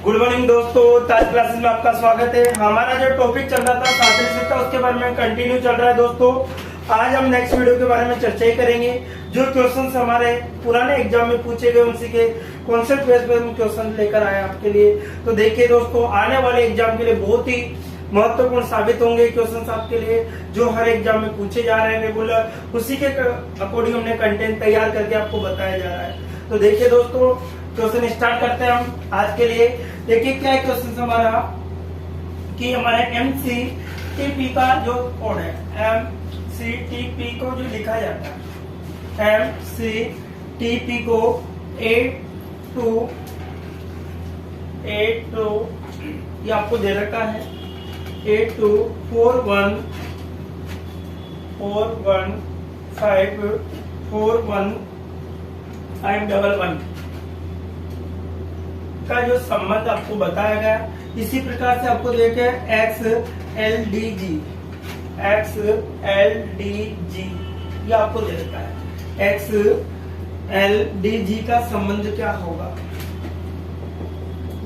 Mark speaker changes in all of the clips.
Speaker 1: Good morning दोस्तों, ताज classes में आपका स्वागत है। हमारा जो टॉपिक चल रहा था सातवीं का, उसके बारे में कंटिन्यू चल रहा है दोस्तों। आज हम नेक्स्ट वीडियो के बारे में चर्चा ही करेंगे। जो क्वेश्चंस हमारे पुराने एग्जाम में पूछे गए उनसे के कॉन्सेप्ट बेस पे हम क्वेश्चन लेकर आए आपके लिए। तो देखिए दोस्तों, आने वाले एग्जाम के लिए बहुत ही महत्वपूर्ण साबित होंगे क्वेश्चंस आपके लिए, जो हर एग्जाम में पूछे जा रहे हैं रेगुलर। उसी के अकॉर्डिंग हमने कंटेंट तैयार करके आपको बताया जा रहा है। तो देखिए दोस्तों, क्वेश्चन स्टार्ट करते हैं हम आज के लिए। देखिए क्या है क्वेश्चन हमारा कि हमारे MCTP का जो कोड है, MCTP को जो लिखा जाता है, MCTP को 82 ये आपको दे रखा है 824141541511 का जो संबंध आपको बताया गया। इसी प्रकार से आपको देखे XLDG ये आपको दे रखा है। XLDG का संबंध क्या होगा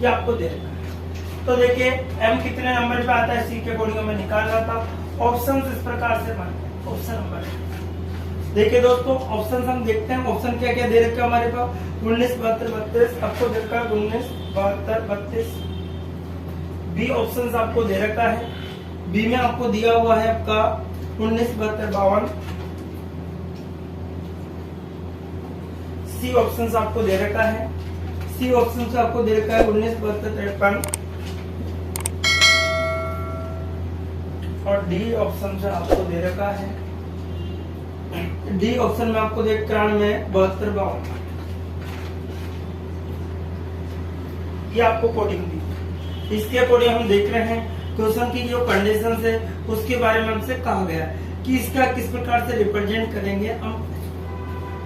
Speaker 1: ये आपको दे रखा है। तो देखिए M कितने नंबर पे आता है, C के अकॉर्डिंग में निकाल रहा था। ऑप्शन इस प्रकार से मानते हैं। ऑप्शन नंबर देखिए दोस्तों, ऑप्शन हम देखते हैं। ऑप्शन क्या क्या दे रखे हमारे पास 19 72 32 आपको दे रखा है 19 72 32। बी ऑप्शन आपको दे रखा है। बी में आपको दिया हुआ है आपका 19 72 52। सी ऑप्शन आपको दे रखा है। सी ऑप्शन से आपको दे रखा है 19 72 53। और डी ऑप्शन से आपको दे रखा है, डी ऑप्शन में आपको देख 93 72 52। ये आपको कोडिंग दी। इसके अकॉर्डिंग हम देख रहे हैं क्वेश्चन की जो कंडीशन है उसके बारे में हमसे कहा गया कि इसका किस प्रकार से रिप्रेजेंट करेंगे हम।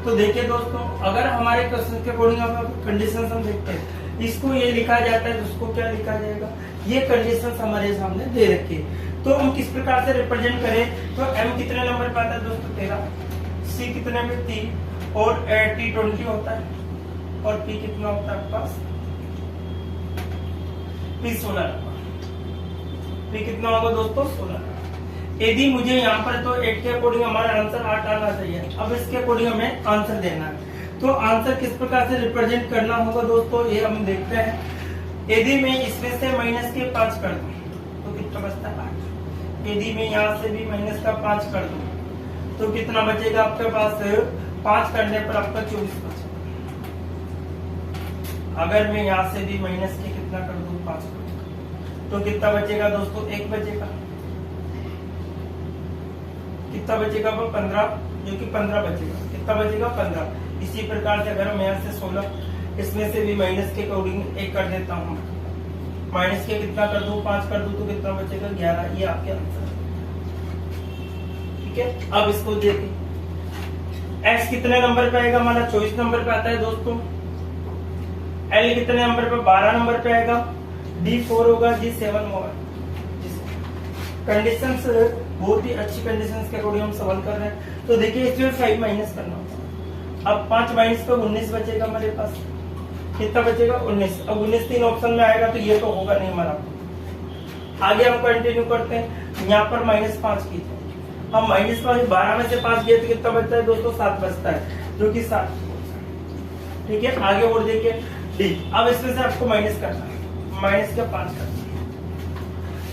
Speaker 1: तो देखिए दोस्तों, अगर हमारे क्वेश्चन के अकॉर्डिंग कंडीशन हम देखते हैं, इसको ये लिखा जाता है, उसको क्या लिखा जाएगा, ये कंडीशन हमारे सामने दे रखी है। तो हम किस प्रकार से रिप्रेजेंट करें, तो M कितने नंबर पे आता है दोस्तों 13, C कितने में 3 और T 20 होता है, और P कितना होता है आपके पास P 16। P कितना होगा दोस्तों 16। यदि मुझे यहाँ पर तो 8 के अकॉर्डिंग हमारा आंसर 8 आना चाहिए। अब इसके अकॉर्डिंग हमें आंसर देना है। तो आंसर किस प्रकार से रिप्रेजेंट करना होगा दोस्तों, ये हम देखते हैं। यदि मैं इसमें से माइनस के 5 कर दूं तो कितना बचता है 8। यदि मैं यहाँ से भी माइनस का 5 कर दूं तो कितना बचेगा आपके पास, 5 करने पर आपका 24 बचेगा। अगर मैं यहाँ से भी माइनस के कितना कर दूं 5 तो कितना बचेगा दोस्तों, 1 बचेगा। कितना बचेगा वो 15, जो कि 15 बचेगा। कितना बचेगा 15। इसी प्रकार से अगर मैं यहाँ से 16 इसमें से भी माइनस के अकॉर्डिंग 1 कर देता हूँ, माइनस के कितना कर दूं 5 कर दूं तो कितना बचेगा 11। ये आपके आंसर, ठीक है। अब इसको देखिए, x कितने नंबर पे आएगा, हमारा 24 नंबर पे आता है दोस्तों। l कितने नंबर पे 12 नंबर पे आएगा। d 4 होगा, g 7 होगा। कंडीशंस बहुत ही अच्छी कंडीशंस के अकॉर्डिंग हम सवाल कर रहे हैं। तो देखिए इसमें 5 माइनस करना होगा। अब 5 माइनस पे 19 बचेगा हमारे पास। कितना बचेगा 19। अब 19 3 ऑप्शन में आएगा तो ये तो होगा नहीं हमारा। आगे हम कंटिन्यू करते हैं। यहाँ पर -5 कीजिए। अब -5 12 में से 5 गए तो कितना बचता है दोस्तों, 7 बचता है, जो कि 7, ठीक है। आगे और देखिए डी। अब इसमें से आपको माइनस करना है, माइनस के 5 करना है।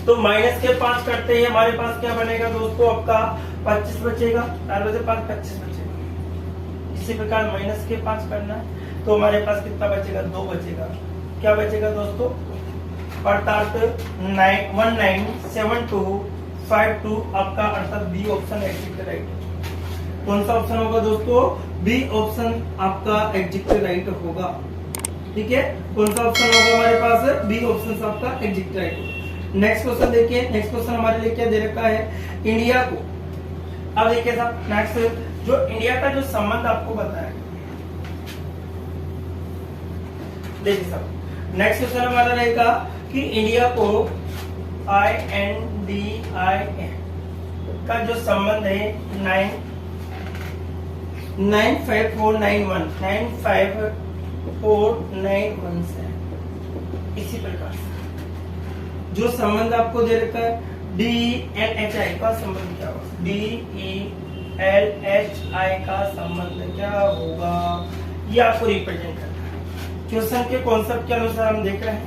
Speaker 1: तो माइनस के 5 करते ही हमारे पास क्या बनेगा दोस्तों, आपका 25 बचेगा। 4 में से 5 25 बचेगा। इसी प्रकार माइनस के 5 करना है तो हमारे पास कितना बचेगा, 2 बचेगा। क्या बचेगा दोस्तों, अर्थात 197252 आपका, अर्थात बी ऑप्शन एग्जैक्ट राइट। कौन सा ऑप्शन होगा दोस्तों, बी ऑप्शन आपका एग्जैक्ट राइट होगा, ठीक है। कौन सा ऑप्शन होगा हमारे पास, बी ऑप्शन आपका एग्जैक्ट राइट होगा। नेक्स्ट क्वेश्चन देखिए। नेक्स्ट क्वेश्चन हमारे लिए क्या दे रखा है, इंडिया को। अब देखिए साहब, नेक्स्ट जो इंडिया का जो संबंध आपको बताया, देखिए साहब नेक्स्ट क्वेश्चन हमारा रहेगा कि इंडिया को INDIA का जो संबंध है 95491 से, इस इसी प्रकार से जो संबंध आपको दे रखा है DELHI का संबंध क्या होगा, DELHI का संबंध क्या होगा, ये आपको रिप्रेजेंट करना है। क्वेश्चन के कॉन्सेप्ट के अनुसार हम देख रहे हैं।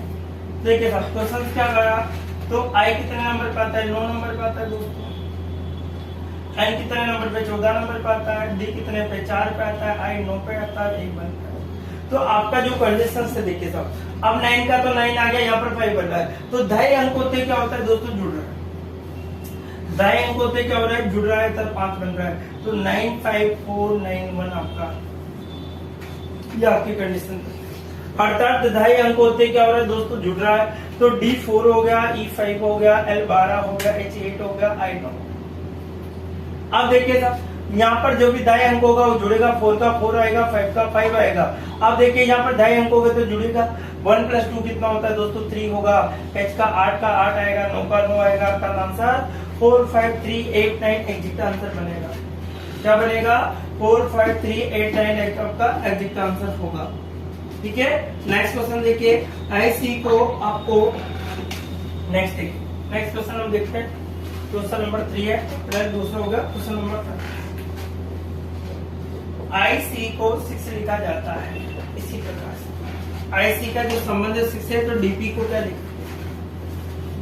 Speaker 1: देखिए साहब क्वेश्चन क्या करा, तो I कितने नंबर पे आता है, 9 नंबर पे आता है दोस्तों। N कितने नंबर पे, 14 नंबर पे आता है। D कितने पे, 4 पे आता है। I 9 पे आता है, 1 बनता है। तो आपका जो कंडीशन से देखिए साहब, अब 9 का तो 9 आ गया, यहाँ पर 5 बन रहा है, तो ढाई अंक होते क्या होता है दोस्तों, जुड़ रहा है। ढाई अंक होते क्या हो रहा है, जुड़ रहा है, तब 5 बन रहा है, तो 95491 आपका, ये आपकी कंडीशन। अर्थात ढाई अंक होते क्या हो रहा है दोस्तों, जुड़ रहा है, तो D4 हो गया, E5 हो गया, L12 हो गया, H8 हो गया, I9। अब देखिए साहब यहाँ पर जो भी ढाई अंक होगा वो जुड़ेगा, 4 का 4 आएगा, 5 का 5 आएगा। अब देखिए यहाँ पर ढाई अंक होगा तो जुड़ेगा, 1 + 2 कितना होता है दोस्तों, 3 होगा। H का 8 आएगा, 9 का 9 आएगा। आपका आंसर 4, 5, 3, 8, 9 एग्जैक्ट आंसर बनेगा। क्या बनेगा, 4, 5, 3, 8, 9 आपका एग्जैक्ट आंसर होगा। ठीक है, नेक्स्ट क्वेश्चन देखिए, IC को आपको नेक्स्ट क्वेश्चन हम देखते हैं। क्वेश्चन नंबर 3 है, प्लस दूसरा होगा क्वेश्चन नंबर 4। IC को 6 लिखा जाता है इसी प्रकार से। IC का जो संबंध 6 है, तो DP को क्या लिखा,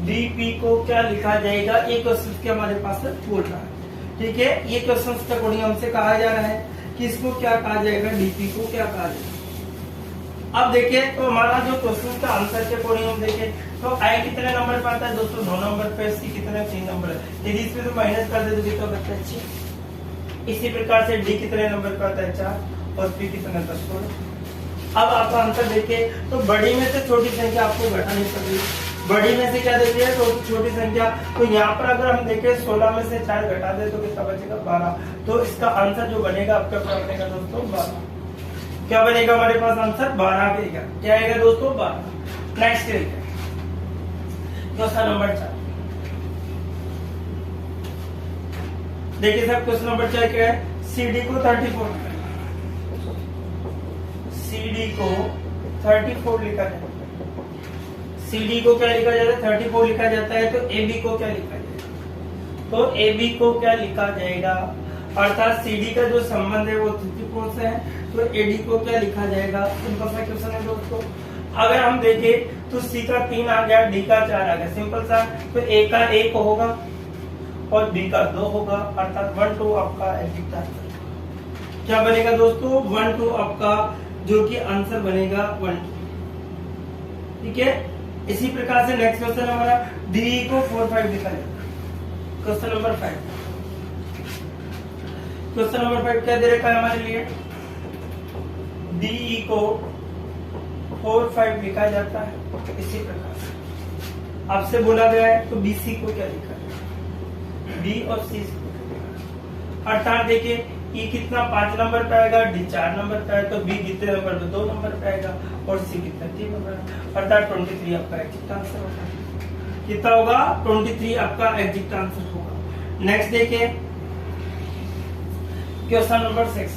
Speaker 1: DP को क्या लिखा जाएगा, ये क्वेश्चन के हमारे पास बोल रहा है। ठीक है, ये क्वेश्चन के अकॉर्डिंग हमसे कहा जा रहा है कि इसको क्या कहा जाएगा, DP को क्या कहा जाएगा। अब देखिए तो हमारा जो क्वेश्चन का आंसर के अकॉर्डिंग हम देखें तो I कितने नंबर पे आता है दोस्तों, 9 नंबर पे। C कितने, 3 नंबर है। यदि इसमें तो माइनस कर दे तो कितना बचता है, 6। इसी प्रकार से D कितने नंबर पे आता है, 4, और P कितने, 10। अब आपका आंसर देखिए तो बड़ी में से छोटी संख्या आपको घटानी पड़ेगी। बड़ी में से क्या देती है, तो छोटी संख्या, तो यहाँ पर अगर हम देखें 16 में से 4 घटा दे तो कितना बचेगा, 12। तो इसका आंसर जो बनेगा आपका क्या बनेगा दोस्तों, 12। क्या बनेगा हमारे पास आंसर, 12 बनेगा। क्या आएगा दोस्तों, 12। नेक्स्ट क्वेश्चन नंबर 4 देखिए साहब, क्वेश्चन नंबर 4 क्या है, CD को 34 लिखा जाता है। CD को क्या लिखा जाता है, 34 लिखा जाता है, तो AB को क्या लिखा जाएगा, तो AB को क्या लिखा जाएगा, अर्थात CD का जो संबंध है वो 34 से है, तो AD को क्या लिखा जाएगा। सिंपल सा क्वेश्चन है दोस्तों। अगर हम देखें तो C का 3 आ गया, D का 4 आ गया, सिंपल सा, तो A का 1 होगा और B का 2 होगा, अर्थात 1, 2 आपका एग्जैक्ट आंसर क्या बनेगा दोस्तों, 1, 2 आपका जो कि आंसर बनेगा 1, 2। ठीक है, इसी प्रकार से नेक्स्ट क्वेश्चन हमारा D को 4, 5 लिखा जाएगा। क्वेश्चन नंबर 5, क्वेश्चन नंबर 5 क्या दे रखा है हमारे लिए, DE को 4, 5 लिखा जाता है इसी प्रकार से। आपसे बोला गया है तो BC को क्या लिखा है, B और C को, अर्थात देखिए E कितना 5 नंबर पे आएगा, D 4 नंबर पे आएगा, तो B कितने नंबर पे, 2 नंबर पे आएगा, और C कितना 3 नंबर, अर्थात 23 आपका एग्जैक्ट आंसर होगा। कितना होगा, 23 आपका एग्जैक्ट आंसर होगा। नेक्स्ट देखिए क्वेश्चन नंबर 6।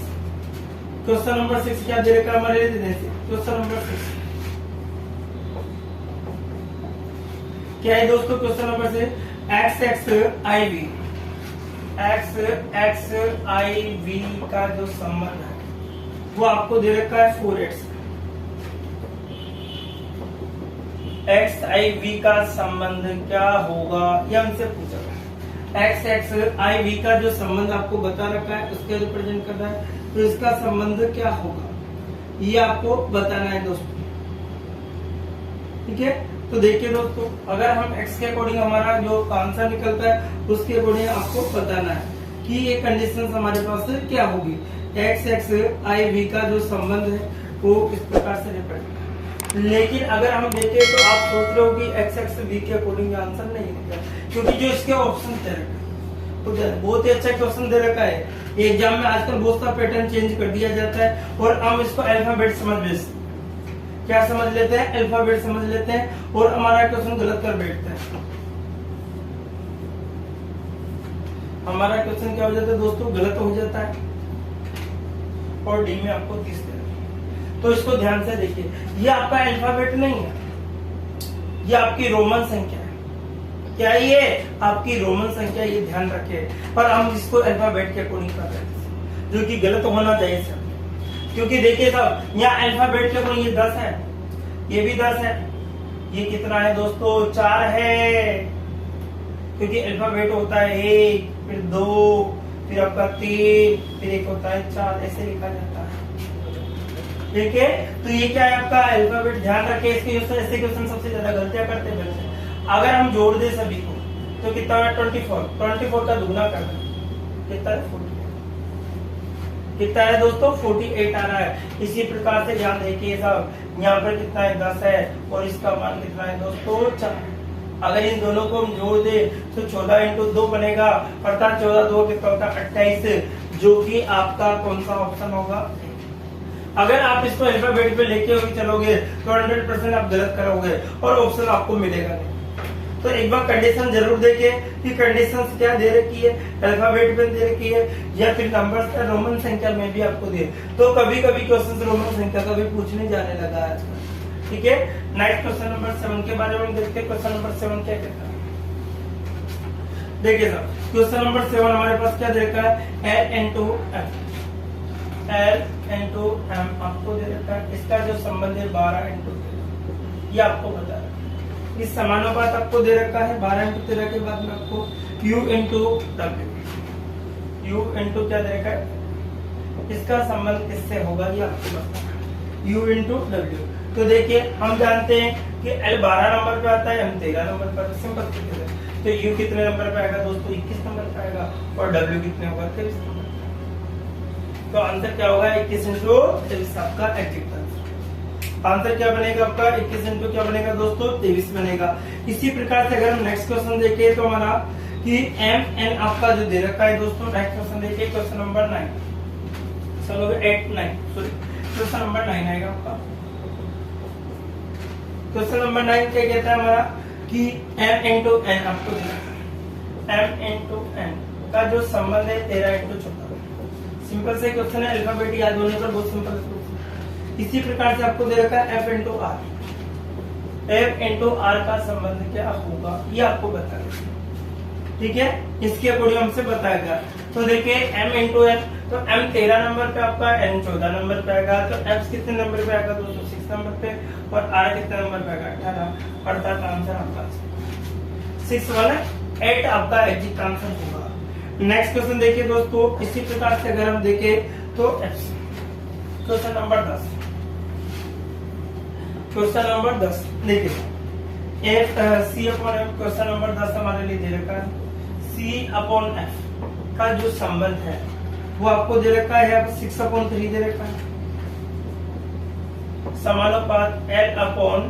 Speaker 1: क्वेश्चन नंबर 6 क्या दे रखा है हमारे लिए, क्वेश्चन नंबर 6 क्या है दोस्तों, question number 6 x I V का जो संबंध है वो आपको दे रखा है 4x। x I V का संबंध क्या होगा, ये हमसे पूछा गया। x I V का जो संबंध आपको बता रखा है उसके रिप्रेजेंट करना है, तो इसका संबंध क्या होगा ये आपको बताना है दोस्तों। ठीक है, तो देखिए दोस्तों, अगर हम x के अकॉर्डिंग हमारा जो आंसर निकलता है उसके अकॉर्डिंग आपको बताना है कि ये कंडीशन हमारे पास क्या होगी। x I V का जो संबंध है वो इस प्रकार से रिप्रेजेंट। लेकिन अगर हम देखें तो आप सोच रहे हो कि x V के अकॉर्डिंग आंसर नहीं निकला, क्योंकि जो इसके ऑप्शन दे रखा है बहुत ही अच्छा क्वेश्चन दे रखा है। एग्जाम में आजकल बहुत सा पैटर्न चेंज कर दिया जाता है और हम इसको अल्फाबेट समझ लेते, क्या समझ लेते हैं, अल्फाबेट समझ लेते हैं, और हमारा क्वेश्चन गलत कर बैठते हैं। हमारा क्वेश्चन क्या हो जाता है दोस्तों, गलत हो जाता है, और डी में आपको 30 देना। तो इसको ध्यान से देखिए, ये आपका अल्फाबेट नहीं है, ये आपकी रोमन संख्या है। क्या है ये? आपकी रोमन संख्या, ये ध्यान रखे। पर हम इसको अल्फाबेट के अकॉर्डिंग कर रहे हैं, जो कि गलत होना चाहिए सर। क्योंकि देखिए साहब, यहाँ अल्फाबेट के अकॉर्डिंग ये 10 है, ये भी 10 है, ये कितना है दोस्तों? 4 है। क्योंकि अल्फाबेट होता है 1, फिर 2, फिर आपका 3, फिर एक होता है 4, ऐसे लिखा जाता है। ठीक है, तो ये क्या है आपका अल्फाबेट। ध्यान रखें, इसके ऐसे क्वेश्चन सबसे ज्यादा गलतियां करते हैं बच्चे। अगर हम जोड़ दे सभी को तो कितना है? 24 का दुगना कर दें, कितना है? 48। कितना है दोस्तों? 48 आ रहा है। इसी प्रकार से ध्यान देखिए साहब, यहाँ पर कितना है? 10 है, और इसका मान कितना है दोस्तों? 4। अगर इन दोनों को हम जोड़ दे तो 14 इंटू 2 बनेगा, अर्थात 14 2 कितना होता है? 28, जो कि आपका कौन सा ऑप्शन होगा? अगर आप इसको अल्फाबेट पे लेके चलोगे तो 100% आप गलत करोगे और ऑप्शन आपको मिलेगा नहीं। तो एक बार कंडीशन जरूर देखे कि कंडीशन क्या दे रखी है, अल्फाबेट पे दे रखी है या फिर नंबर्स का रोमन संख्या में भी आपको दे। तो कभी कभी क्वेश्चन रोमन संख्या का भी पूछने जाने लगा आजकल। ठीक है, नेक्स्ट क्वेश्चन नंबर 7 के बारे में देखते हैं। क्वेश्चन नंबर 7 क्या कहता है? देखिए सर, क्वेश्चन नंबर 7 हमारे पास क्या दे रखा है? L into M, L into M आपको दे रखा है। इसका जो संबंध है 12 into 13, ये आपको बता रहा है। इस समानुपात आपको दे रखा है 12 into 13 के बाद में आपको U into W, U into क्या दे रखा है? इसका संबंध किससे होगा ये आपको बताना है, U into W। तो देखिए, हम जानते हैं कि L 12 नंबर पे आता है, M 13 नंबर पर। सिंपल तरीके से तो U कितने नंबर पे आएगा दोस्तों? 21 नंबर पे आएगा, और W कितने होगा? 23 नंबर। तो आंसर क्या होगा? 21 into 23 आपका एग्जैक्ट आंसर। आंसर क्या बनेगा आपका? 21 into क्या बनेगा दोस्तों? 23 बनेगा। इसी प्रकार से अगर हम नेक्स्ट क्वेश्चन देखें तो हमारा कि MN आपका जो दे रखा है दोस्तों, नेक्स्ट क्वेश्चन देखिए, क्वेश्चन नंबर 9, चलो 8 9 सॉरी क्वेश्चन नंबर 9 आएगा आपका। क्वेश्चन नंबर 9 क्या कहता है हमारा कि M into N आपको दे रखा है। M into N का जो संबंध है 13 into 14। सिंपल से क्वेश्चन है, अल्फाबेट याद होने पर बहुत सिंपल। इसी प्रकार से आपको दे रखा है F into R, F into R का संबंध क्या होगा ये आपको बताना। ठीक है, इसके अकॉर्डिंग हमसे बताया गया। तो देखिए M into N, तो M 13 नंबर पे आपका, N 14 नंबर पे आएगा, तो F कितने नंबर पे आएगा दोस्तों? 6 नंबर पे, और R कितने नंबर पे आएगा? 18। अर्थात आंसर आपका 618 आपका एग्जैक्ट आंसर होगा। नेक्स्ट क्वेश्चन देखिए दोस्तों, इसी प्रकार से अगर हम देखें तो क्वेश्चन नंबर 10, क्वेश्चन नंबर 10 देखिए, C upon F, question number 10 हमारे लिए दे रखा है। C अपॉन F का जो संबंध है वो आपको दे रखा है 6/3 दे रखा है। समानुपात L अपॉन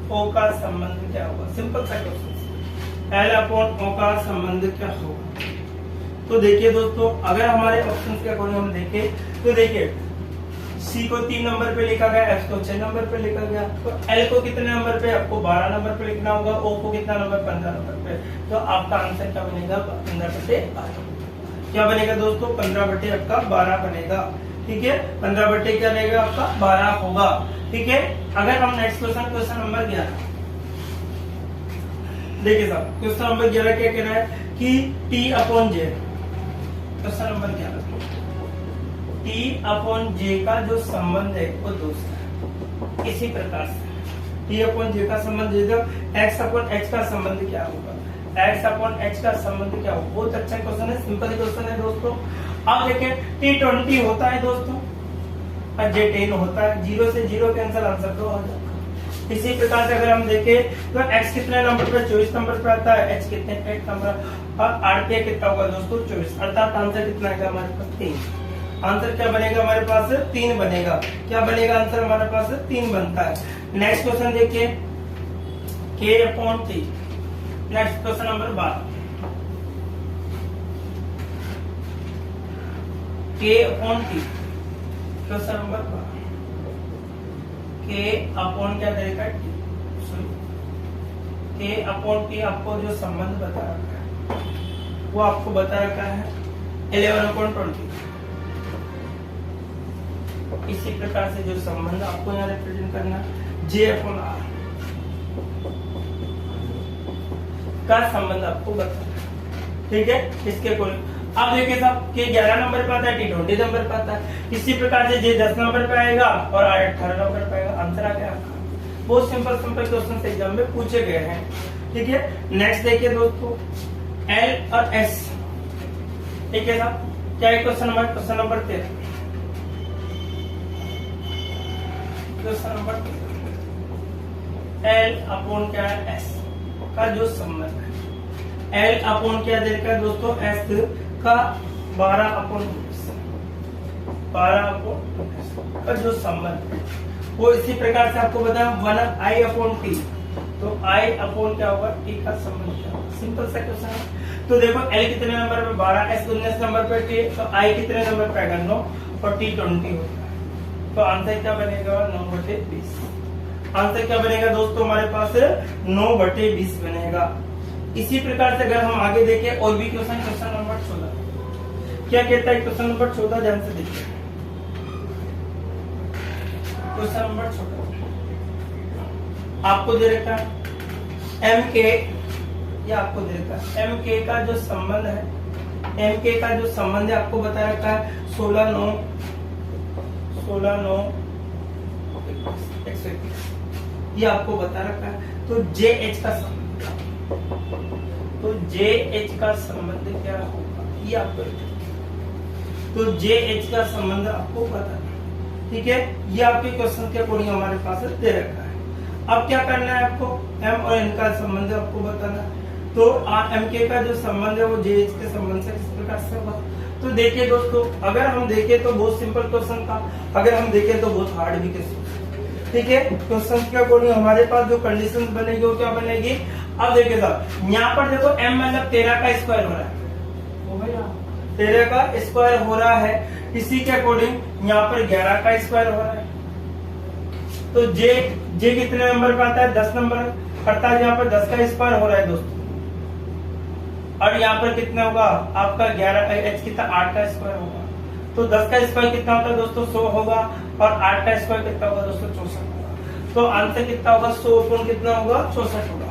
Speaker 1: O का संबंध क्या होगा? सिंपल सा क्वेश्चन, L अपॉन O का संबंध क्या होगा? तो देखिए दोस्तों, अगर हमारे ऑप्शन के अकॉर्डिंग हम देखें तो देखिए, C को 3 नंबर पे लिखा गया, F को 6 नंबर पे लिखा गया, तो L को कितने नंबर पे? आपको 12 नंबर पे लिखना होगा, O को कितना नंबर? 15 नंबर पे। तो आपका आंसर क्या बनेगा? 15/12। क्या बनेगा दोस्तों? 15/12 आपका 12 बनेगा। ठीक है, 15/12 क्या रहेगा आपका? 12 होगा। ठीक है, अगर हम नेक्स्ट क्वेश्चन नंबर 11 देखिए साहब, क्वेश्चन नंबर 11 क्या कह रहा है कि T upon J, question number 11, T upon J का जो संबंध है वो दूसरा है। इसी प्रकार से T अपॉन J का संबंध X अपॉन H का संबंध क्या होगा? X अपॉन H का संबंध क्या होगा? बहुत अच्छा क्वेश्चन है, सिंपल क्वेश्चन है दोस्तों। अब देखें, T20 होता है दोस्तों और J10 होता है, 0 से 0 कैंसिल, आंसर 2 हो जाता है। इसी प्रकार से अगर हम देखें तो X कितने नंबर पे? 24 नंबर पे आता है, H कितने? 8 नंबर, और R पे कितना होगा दोस्तों? 24। अर्थात आंसर कितना आएगा हमारे पास? 3। आंसर क्या बनेगा हमारे पास? 3 बनेगा। क्या बनेगा आंसर हमारे पास? 3 बनता है। नेक्स्ट क्वेश्चन देखिए, K upon T, next question number 12, K upon T, question number 12, K upon क्या देगा? T, K अपॉन T आपको जो संबंध बता रखा है वो आपको बता रखा है 11/20। इसी प्रकार से जो संबंध आपको यहाँ रिप्रेजेंट करना, J अपॉन R, का संबंध आपको बताना है, ठीक है। इसके अकॉर्डिंग अब देखिए साहब के 11 नंबर पे आता है, T20 नंबर पे आता है, इसी प्रकार से जे 10 नंबर पे आएगा और आर 18 नंबर पे आएगा। आंसर आ गया आपका। बहुत सिंपल क्वेश्चन एग्जाम में पूछे गए हैं, ठीक है। नेक्स्ट देखिए दोस्तों एल और एस, ठीक है साहब। क्या है question number 13, question number L upon क्या है एस का जो संबंध है, एल अपॉन क्या दे रखा है दोस्तों एस का 12 अपॉन का जो संबंध है वो इसी प्रकार से आपको बताया 1 आई अपॉन टी, तो आई अपॉन क्या होगा टी का संबंध क्या होगा। सिंपल सा क्वेश्चन है। तो देखो एल कितने नंबर पे 12, एस 19 नंबर पे टी, तो आई कितने नंबर पे आएगा 9 और टी 20 होता है। तो आंसर क्या बनेगा 9/20। आंसर क्या बनेगा दोस्तों हमारे पास 9/20 बनेगा। इसी प्रकार से अगर हम आगे देखें और भी क्वेश्चन नंबर 14 क्या कहता है, क्वेश्चन नंबर 14 ध्यान से देखिए। क्वेश्चन नंबर 14 आपको दे रखा है एम के, या आपको दे रखा है एम के का जो संबंध है, एम के का जो संबंध है आपको बता रखा है 16/9 ये आपको बता रखा है। तो जे एच का संबंध, तो जे एच का संबंध क्या होगा ये आपको, तो जे एच का संबंध आपको बताना, ठीक है। ये आपके क्वेश्चन के अकॉर्डिंग हमारे पास दे रखा है। अब क्या करना है आपको, एम और एन का संबंध आपको बताना है। तो एम के का जो संबंध है वो जे एच के संबंध से किस प्रकार से होगा। तो देखिए दोस्तों अगर हम देखें तो बहुत सिंपल क्वेश्चन था, अगर हम देखें तो बहुत हार्ड भी क्वेश्चन, ठीक है। क्वेश्चन के अकॉर्डिंग हमारे पास जो कंडीशन बनेगी वो क्या बनेगी। अब देखिए साहब यहाँ पर देखो m मतलब 13 का स्क्वायर हो रहा है, 13 का स्क्वायर हो रहा है, इसी के अकॉर्डिंग यहाँ पर 11 का स्क्वायर हो रहा है। तो जे कितने नंबर पे आता है 10 नंबर, अर्थात यहाँ पर 10 का स्क्वायर हो रहा है दोस्तों। और यहाँ पर कितना होगा आपका 11 एच कितना 8 का स्क्वायर होगा। तो 10 का स्क्वायर कितना होता है दोस्तों 100 होगा, और 8 का स्क्वायर कितना होगा दोस्तों 64 होगा। तो आंसर कितना होगा 100 कितना होगा 64 होगा।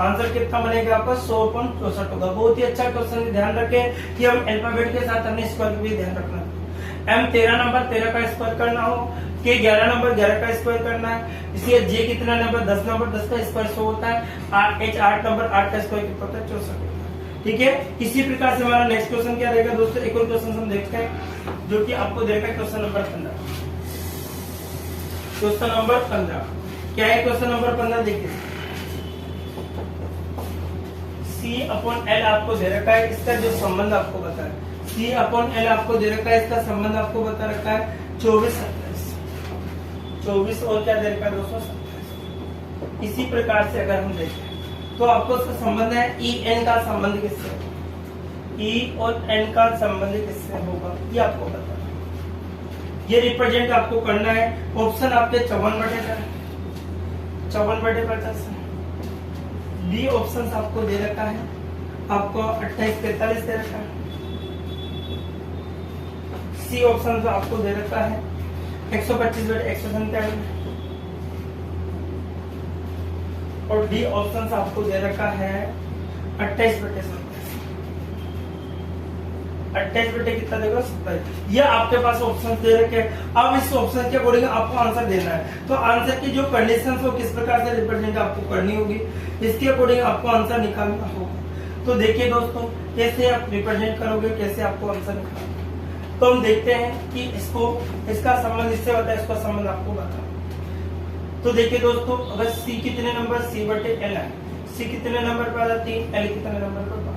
Speaker 1: आंसर कितना बनेगा आपका 100/64 होगा। बहुत ही अच्छा क्वेश्चन, ध्यान रखें कि हम अल्फाबेट के साथ अपने स्क्वायर भी ध्यान रखना है। एम 13 नंबर 13 का स्क्वायर करना हो, के 11 नंबर 11 का स्क्वायर करना है, इसलिए जे कितना नंबर 10 नंबर 10 का स्क्वायर 100 होता है, एच 8 नंबर 8 का स्क्वायर कितना होता है 64 होता है, ठीक है। इसी प्रकार से हमारा नेक्स्ट क्वेश्चन क्या रहेगा दोस्तों, एक और क्वेश्चन हम देखते हैं जो कि आपको देगा क्वेश्चन नंबर 15। क्वेश्चन नंबर 15 क्या है, क्वेश्चन नंबर 15 देखिए C/L आपको दे रखा है, इसका जो संबंध आपको बता है C/L आपको दे रखा है, इसका संबंध आपको बता रखा है 24 और क्या दे रखा है दोस्तों 27। इसी प्रकार से अगर हम देखें तो आपको इसका संबंध है E/N का संबंध किससे होगा, E और N का संबंध किससे होगा ये आपको बताना है। ये रिप्रेजेंट आपको करना है। ऑप्शन आपके 54/50 बी ऑप्शन आपको दे रखा है, आपको 28/43 दे रखा है। सी ऑप्शन आपको दे रखा है 125/197 और डी ऑप्शन आपको दे रखा है 28/27। 28 कितना देगा 27। ये आपके पास ऑप्शन दे रखे हैं। अब इस ऑप्शन के अकॉर्डिंग आपको आंसर देना है। तो आंसर की जो कंडीशन वो किस प्रकार से रिप्रेजेंट आपको करनी होगी, इसके अकॉर्डिंग आपको आंसर निकालना होगा। तो देखिए दोस्तों कैसे आप रिप्रेजेंट करोगे, कैसे आपको आंसर निकालना। तो हम देखते हैं कि इसका संबंध इससे होता है, इसका संबंध आपको बता। तो देखिए दोस्तों अगर सी कितने नंबर C/L है, सी कितने नंबर पर आता 3, L कितने नंबर पर 12।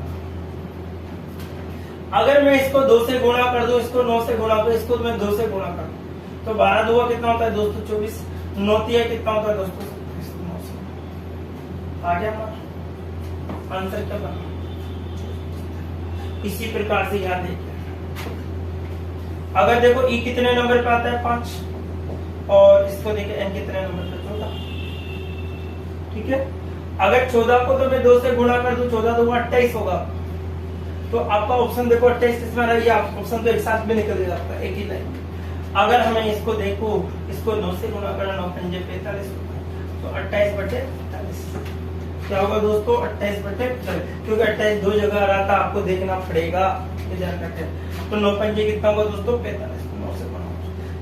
Speaker 1: अगर मैं इसको 2 से गुणा कर दूं, इसको 9 से गुणा कर, इसको मैं 2 से गुणा कर दूं, तो 12 2 कितना होता है दोस्तों 24, 9 3 कितना होता है दोस्तों 27। आ गया हमारा आंसर क्या बना। इसी प्रकार से याद देखिए अगर देखो E कितने नंबर पे आता है 5, और इसको देखिए N कितने नंबर पे 14, ठीक है। अगर 14 को तो मैं 2 से गुणा कर दूं, 14 2 28 होगा। तो आपका ऑप्शन देखो 28 इसमें रही, ऑप्शन तो एक साथ में निकल जाता है एक ही लाइन। अगर हमें इसको देखो, इसको 9 से गुणा करना 9 5 45 तो 28/45। क्या होगा दोस्तों 28/45, क्योंकि 28 दो जगह आ रहा था, आपको देखना पड़ेगा, ये ध्यान रखें। तो 9 पंजे कितना होगा दोस्तों 45, 9 से गुणा,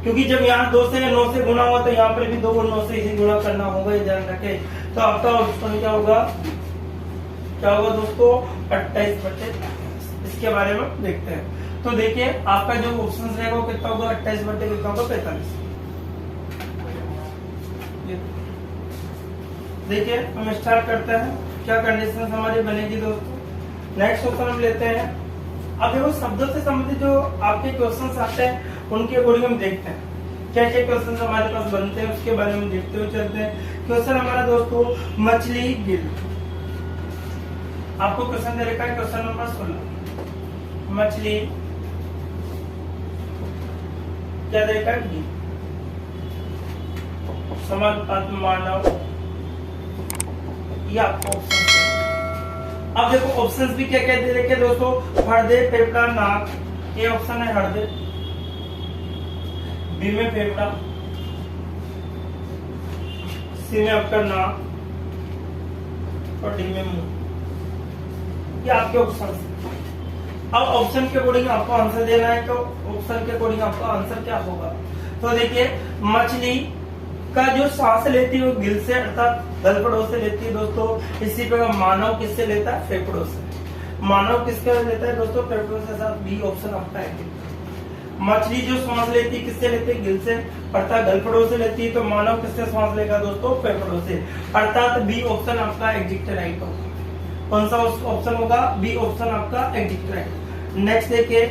Speaker 1: क्योंकि जब यहाँ 2 से 9 से गुणा हुआ तो यहाँ पर भी 2 और 9 से इसी गुणा करना होगा, ये ध्यान रखें। तो आपका ऑप्शन क्या होगा दोस्तों 28/45। इसके बारे में देखते हैं। तो देखिए आपका जो ऑप्शन रहेगा वो कितना होगा 28/45। देखिए हम स्टार्ट करते हैं, क्या कंडीशन हमारी बनेगी दोस्तों। नेक्स्ट क्वेश्चन हम लेते हैं। अब देखो शब्दों से संबंधित जो आपके क्वेश्चंस आते हैं उनके अकॉर्डिंग हम देखते हैं क्या क्या क्वेश्चंस हमारे पास बनते हैं, उसके बारे में देखते हुए चलते हैं। क्वेश्चन हमारा दोस्तों मछली गिल, आपको क्वेश्चन दे रखा है क्वेश्चन नंबर 16, मछली क्या दे रखा है, समानुपात मानव, ये आपको ऑप्शन। अब देखो ऑप्शंस भी क्या क्या दे रखे दोस्तों, हृदय, फेफड़ा, नाक, ये ऑप्शन है हृदय, बी में फेफड़ा, सी में आपका नाक और डी में मुंह, ये आपके ऑप्शन है। अब ऑप्शन के अकॉर्डिंग आपको आंसर देना है, तो ऑप्शन के अकॉर्डिंग आपका आंसर क्या होगा। तो देखिए मछली का जो सांस लेती है वो गिल से अर्थात गलफड़ों से लेती है दोस्तों। इसी प्रकार मानव किससे लेता है, फेफड़ों से। मानव किससे लेता है दोस्तों, फेफड़ों से, साथ बी ऑप्शन आपका है। मछली जो सांस लेती है किससे लेती है, गिल से अर्थात गलफड़ों से लेती है। तो मानव किससे सांस लेगा दोस्तों, फेफड़ों से, अर्थात बी ऑप्शन आपका एग्जैक्ट राइट होगा। कौन सा ऑप्शन होगा, बी ऑप्शन आपका एग्जैक्ट राइट। नेक्स्ट देखिए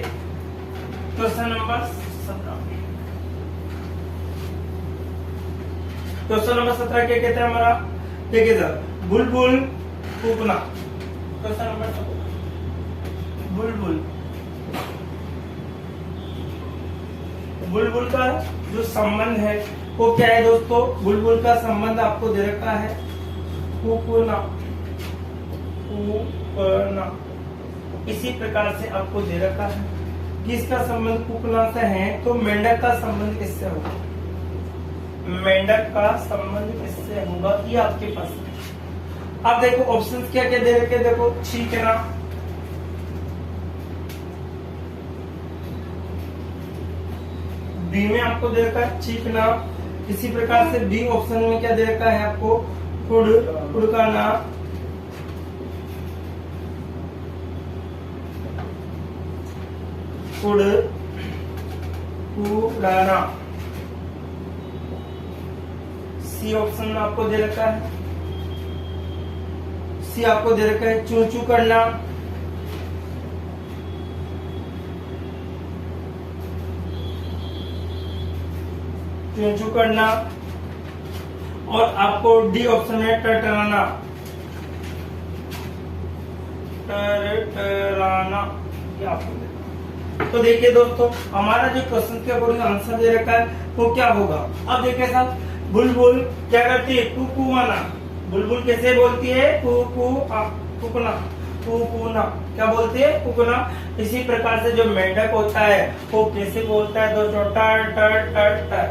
Speaker 1: क्वेश्चन नंबर 17। क्वेश्चन नंबर 17 क्या कहते हैं हमारा, देखिए सर, बुलबुल कूकना। क्वेश्चन नंबर 17, बुलबुल, बुलबुल का जो संबंध है वो क्या है दोस्तों, बुलबुल का संबंध आपको दे रखा है कूकना, कूकना, इसी प्रकार से आपको दे रखा है। किसका संबंध कूकना से है, तो मेंढक का संबंध किससे होगा, मेंढक का संबंध किससे होगा, ये आपके पास है। अब देखो ऑप्शंस क्या क्या दे रखे, देखो छींकना, बी में आपको दे रखा है छींकना। इसी प्रकार से बी ऑप्शन में क्या दे रखा है आपको, कुड़काना, कुड़ाना। सी ऑप्शन में आपको दे रखा है, सी आपको दे रखा है चू चू करना, चू चू करना, और आपको डी ऑप्शन है टरटराना, टरटराना, ये आपको। तो देखिए दोस्तों हमारा जो क्वेश्चन के अकॉर्डिंग आंसर दे रखा है वो क्या होगा। अब देखिए साहब, बुलबुल क्या करती है, कुकुआना, बुलबुल कैसे बोलती है, कुकुना, कुकुना, क्या बोलती है, कुकुना। इसी प्रकार से जो मेंढक होता है वो कैसे बोलता है दोस्तों, टर टर टर टर,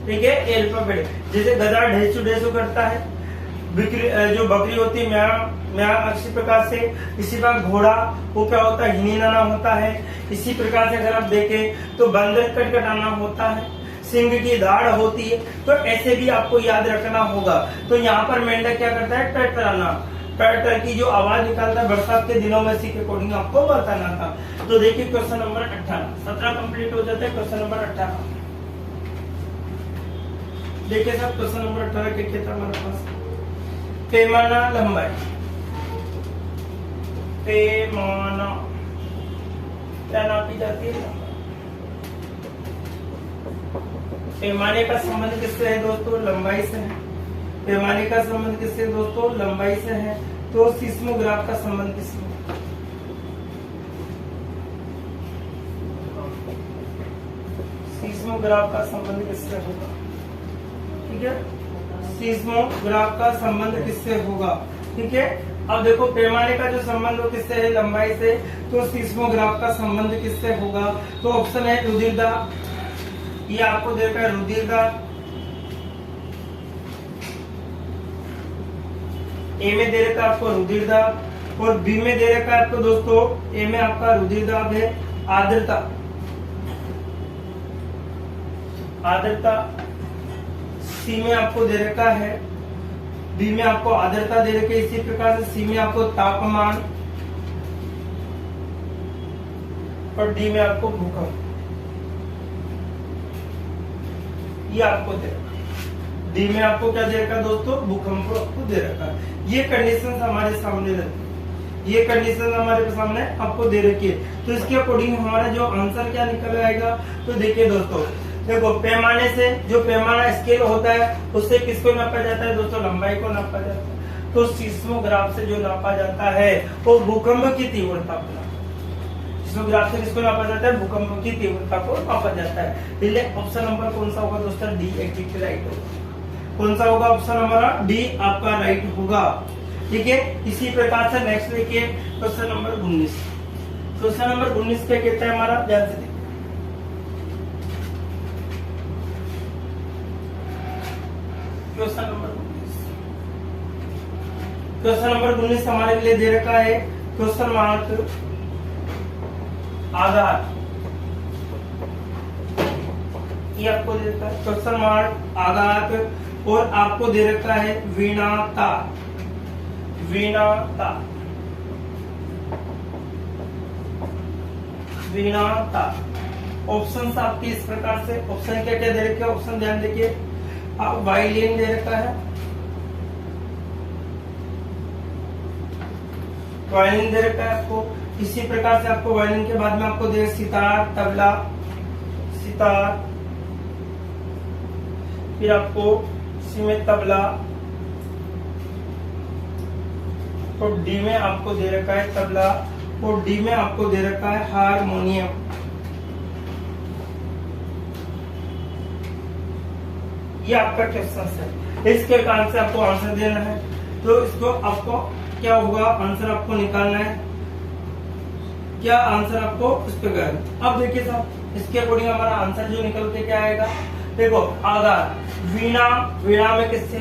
Speaker 1: ठीक है, अल्फाबेट। जैसे गधा ढेसू ढेसू करता है, जो बकरी होती है म्याऊ म्याऊ, इसी प्रकार से। इसी प्रकार घोड़ा वो क्या होता है, हिनीनाना होता है। इसी प्रकार से अगर आप देखें तो बंदर कटकटाना होता है, सिंह की दाढ़ होती है। तो ऐसे भी आपको याद रखना होगा। तो यहाँ पर मेंढक क्या करता है, टरटराना, टरटर की जो आवाज निकालता है बरसात के दिनों में, इसी के अकॉर्डिंग आपको बताना था। तो देखिए क्वेश्चन नंबर 18, 17 कंप्लीट हो जाता है, क्वेश्चन नंबर 18 देखिए साहब। क्वेश्चन नंबर 18 क्या था हमारे पास, पैमाना लंबाई, पैमाना क्या नापी जाती है, पैमाने का संबंध किससे है दोस्तों, लंबाई से है। पैमाने का संबंध किससे दोस्तों, लंबाई से है। तो सिस्मोग्राफ का संबंध किससे, सिस्मोग्राफ का संबंध किससे होगा, ठीक है, सिस्मोग्राफ का संबंध किससे होगा, ठीक है। अब देखो पैमाने का जो संबंध हो किससे है, लंबाई से। तो सिस्मोग्राफ का संबंध किससे होगा, तो ऑप्शन है रुधिरदा, ये आपको देखा है रुधिरदा। ए में दे रखा है आपको रुधिर दाब, और बी में दे रखा है आपको दोस्तों, ए में आपका रुधिर दाब है आर्द्रता, आर्द्रता। सी में आपको दे रखा है, बी में आपको आर्द्रता दे रखी है, इसी प्रकार से सी में आपको तापमान, और डी में आपको भूकंप, ये आपको दे रखा है। डी में आपको क्या दे रखा है दोस्तों, भूकंप आपको दे रखा है। ये कंडीशन हमारे सामने रहती है, ये कंडीशन हमारे सामने आपको दे रखी है। तो इसके अकॉर्डिंग हमारा जो आंसर क्या निकल आएगा, तो देखिए दोस्तों, देखो पैमाने से, जो पैमाना स्केल होता है उससे किसको नापा जाता है दोस्तों, लंबाई को नापा जाता है। तो सीस्मोग्राफ से जो नापा जाता है वो भूकंप की तीव्रता को, सीस्मोग्राफ से किसको नापा जाता है, भूकंप की तीव्रता को नापा जाता है। इसलिए ऑप्शन नंबर कौन सा होगा दोस्तों, डी एग्जैक्ट राइट होगा। कौन सा होगा ऑप्शन नंबर डी आपका राइट होगा। ठीक है, इसी प्रकार से नेक्स्ट देखिए क्वेश्चन नंबर 19। क्वेश्चन नंबर 19 क्या कहता है हमारा, ध्यान से देखिए। क्वेश्चन नंबर 19 हमारे लिए दे रखा है क्वेश्चन मार्क आघात, ये आपको दे रखा है क्वेश्चन मार्क आघात, और आपको दे रखा है विनाता, विनाता, विनाता। ऑप्शंस आपके इस प्रकार से, ऑप्शन क्या क्या दे रखे हैं, ऑप्शन ध्यान देखिए। आप वायलिन दे रखा है, वायलिन दे रखा है आपको। इसी प्रकार से आपको वायलिन के बाद में आपको दे सितार, तबला, सितार, फिर आपको सी में तबला, और डी में आपको दे रखा है तबला, और डी में आपको दे रखा है हारमोनियम। ये आपका क्वेश्चन है, इसके कारण से आपको आंसर देना है। तो इसको आपको क्या होगा, आंसर आपको निकालना है, क्या आंसर आपको इस पे गया। अब देखिए साहब, इसके अकॉर्डिंग हमारा आंसर जो निकल के क्या आएगा, देखो आघात, वीणा, वीणा में किससे,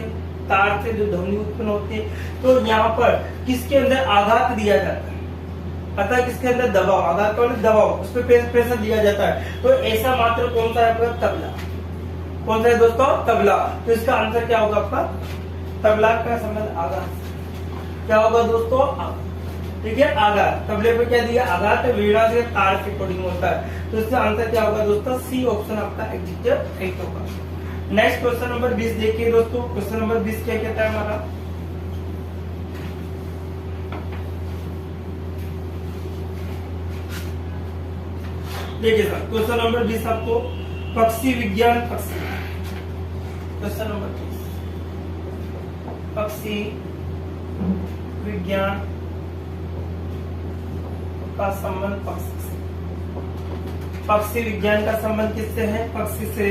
Speaker 1: तार से जो ध्वनि उत्पन्न होती है। तो यहाँ पर किसके अंदर आघात दिया जाता है, अतः किसके अंदर दबाव, आघात का मतलब दबाव, उस पर प्रेशर दिया जाता है। तो ऐसा मात्र कौन सा है आपका, तबला। कौन सा है दोस्तों, तबला। तो इसका आंसर क्या होगा आपका, तबला का संबंध आघात, क्या होगा दोस्तों, ठीक है, आघात। तबले पे क्या दिया, आघात, वीणा से तार के अकॉर्डिंग होता है। तो इसका आंसर क्या होगा दोस्तों, सी ऑप्शन आपका एग्जैक्ट राइट होगा। नेक्स्ट क्वेश्चन नंबर 20 देखिए दोस्तों। क्वेश्चन नंबर 20 क्या कहता है हमारा, देखिए सर, क्वेश्चन नंबर 20 आपको पक्षी विज्ञान, पक्षी, क्वेश्चन नंबर 20 पक्षी विज्ञान का संबंध, पक्षी विज्ञान का संबंध किससे है, पक्षी से।